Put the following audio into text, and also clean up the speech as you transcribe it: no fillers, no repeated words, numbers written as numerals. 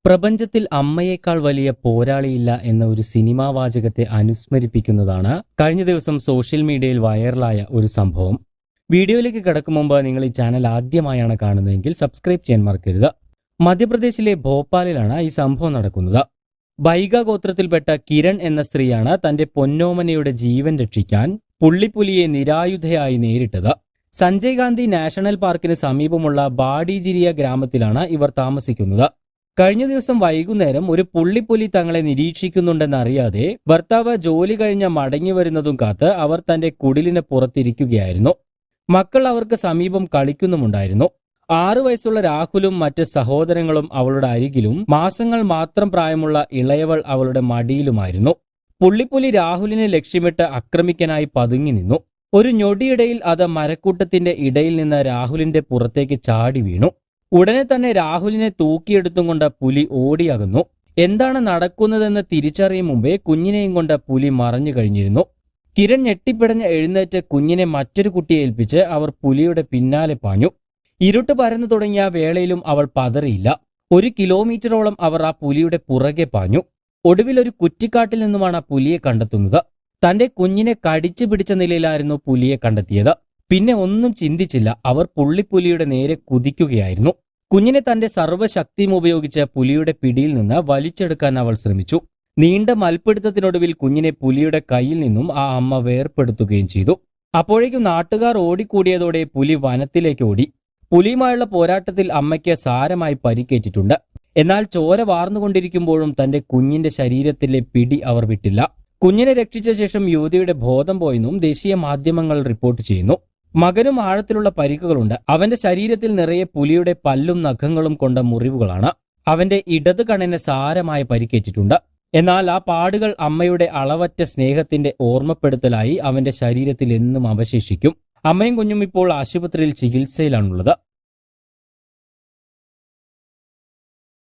പ്രപഞ്ചത്തിൽ അമ്മയേക്കാൾ വലിയ പോരാളിയില്ല എന്ന ഒരു സിനിമാ വാചകത്തെ അനുസ്മരിപ്പിക്കുന്നതാണ് കഴിഞ്ഞ ദിവസം സോഷ്യൽ മീഡിയയിൽ വൈറലായ ഒരു സംഭവം. വീഡിയോയിലേക്ക് കടക്കും മുമ്പ് നിങ്ങൾ ഈ ചാനൽ ആദ്യമായാണ് കാണുന്നതെങ്കിൽ സബ്സ്ക്രൈബ് ചെയ്യാൻ മറക്കരുത്. മധ്യപ്രദേശിലെ ഭോപ്പാലിലാണ് ഈ സംഭവം നടക്കുന്നത്. ബൈഗ ഗോത്രത്തിൽപ്പെട്ട കിരൺ എന്ന സ്ത്രീയാണ് തന്റെ പൊന്നോമനയുടെ ജീവൻ രക്ഷിക്കാൻ പുള്ളിപ്പുലിയെ നിരായുധയായി നേരിട്ടത്. സഞ്ജയ് ഗാന്ധി നാഷണൽ പാർക്കിന് സമീപമുള്ള ബാഡിജിരിയ ഗ്രാമത്തിലാണ് ഇവർ താമസിക്കുന്നത്. കഴിഞ്ഞ ദിവസം വൈകുന്നേരം ഒരു പുള്ളിപ്പുലി തങ്ങളെ നിരീക്ഷിക്കുന്നുണ്ടെന്നറിയാതെ ഭർത്താവ് ജോലി കഴിഞ്ഞ് മടങ്ങി വരുന്നതും കാത്ത് അവർ തന്റെ കുടിലിന് പുറത്തിരിക്കുകയായിരുന്നു. മക്കൾ അവർക്ക് സമീപം കളിക്കുന്നുമുണ്ടായിരുന്നു. 6 വയസ്സുള്ള രാഹുലും മറ്റ് സഹോദരങ്ങളും അവളുടെ അരികിലും മാസങ്ങൾ മാത്രം പ്രായമുള്ള ഇളയവൾ അവളുടെ മടിയിലുമായിരുന്നു. പുള്ളിപ്പുലി രാഹുലിനെ ലക്ഷ്യമിട്ട് ആക്രമിക്കാനായി പതുങ്ങി നിന്നു. ഒരു ഞൊടിയിടയിൽ അത് മരക്കൂട്ടത്തിന്റെ ഇടയിൽ നിന്ന് രാഹുലിന്റെ പുറത്തേക്ക് ചാടി വീണു. ഉടനെ തന്നെ രാഹുലിനെ തൂക്കിയെടുത്തും കൊണ്ട് പുലി ഓടിയകന്നു. എന്താണ് നടക്കുന്നതെന്ന് തിരിച്ചറിയും മുമ്പേ കുഞ്ഞിനെയും കൊണ്ട് പുലി മറഞ്ഞു കഴിഞ്ഞിരുന്നു. കിരൺ ഞെട്ടിപ്പിടഞ്ഞ് എഴുന്നേറ്റ് കുഞ്ഞിനെ മറ്റൊരു കുട്ടിയെ ഏൽപ്പിച്ച് അവർ പുലിയുടെ പിന്നാലെ പാഞ്ഞു. ഇരുട്ട് പരന്നു തുടങ്ങിയ വേളയിലും അവൾ പതറിയില്ല. 1 കിലോമീറ്ററോളം അവർ ആ പുലിയുടെ പുറകെ പാഞ്ഞു. ഒടുവിൽ ഒരു കുറ്റിക്കാട്ടിൽ നിന്നുമാണ് ആ പുലിയെ കണ്ടെത്തുന്നത്. തന്റെ കുഞ്ഞിനെ കടിച്ചു പിടിച്ച നിലയിലായിരുന്നു പുലിയെ കണ്ടെത്തിയത്. പിന്നെ ഒന്നും ചിന്തിച്ചില്ല, അവർ പുള്ളിപ്പുലിയുടെ നേരെ കുതിക്കുകയായിരുന്നു. കുഞ്ഞിനെ തന്റെ സർവ്വശക്തിയും ഉപയോഗിച്ച് പുലിയുടെ പിടിയിൽ നിന്ന് വലിച്ചെടുക്കാൻ അവൾ ശ്രമിച്ചു. നീണ്ട മൽപ്പിടുത്തത്തിനൊടുവിൽ കുഞ്ഞിനെ പുലിയുടെ കയ്യിൽ നിന്നും ആ അമ്മ വേർപെടുത്തുകയും ചെയ്തു. അപ്പോഴേക്കും നാട്ടുകാർ ഓടിക്കൂടിയതോടെ പുലി വനത്തിലേക്ക് ഓടി. പുലിയുമായുള്ള പോരാട്ടത്തിൽ അമ്മയ്ക്ക് സാരമായി പരിക്കേറ്റിട്ടുണ്ട്. എന്നാൽ ചോര വാർന്നുകൊണ്ടിരിക്കുമ്പോഴും തന്റെ കുഞ്ഞിന്റെ ശരീരത്തിലെ പിടി അവർ വിട്ടില്ല. കുഞ്ഞിനെ രക്ഷിച്ച ശേഷം യുവതിയുടെ ബോധം പോയെന്നും ദേശീയ മാധ്യമങ്ങൾ റിപ്പോർട്ട് ചെയ്യുന്നു. മകനും ആഴത്തിലുള്ള പരിക്കുകളുണ്ട്. അവന്റെ ശരീരത്തിൽ നിറയെ പുലിയുടെ പല്ലും നഖങ്ങളും കൊണ്ട മുറിവുകളാണ്. അവന്റെ ഇടത് കണ്ണിന് സാരമായ പരിക്കേറ്റിട്ടുണ്ട്. എന്നാൽ ആ പാടുകൾ അമ്മയുടെ അളവറ്റ സ്നേഹത്തിന്റെ ഓർമ്മപ്പെടുത്തലായി അവന്റെ ശരീരത്തിൽ എന്നും അവശേഷിക്കും. അമ്മയും കുഞ്ഞും ഇപ്പോൾ ആശുപത്രിയിൽ ചികിത്സയിലാണുള്ളത്.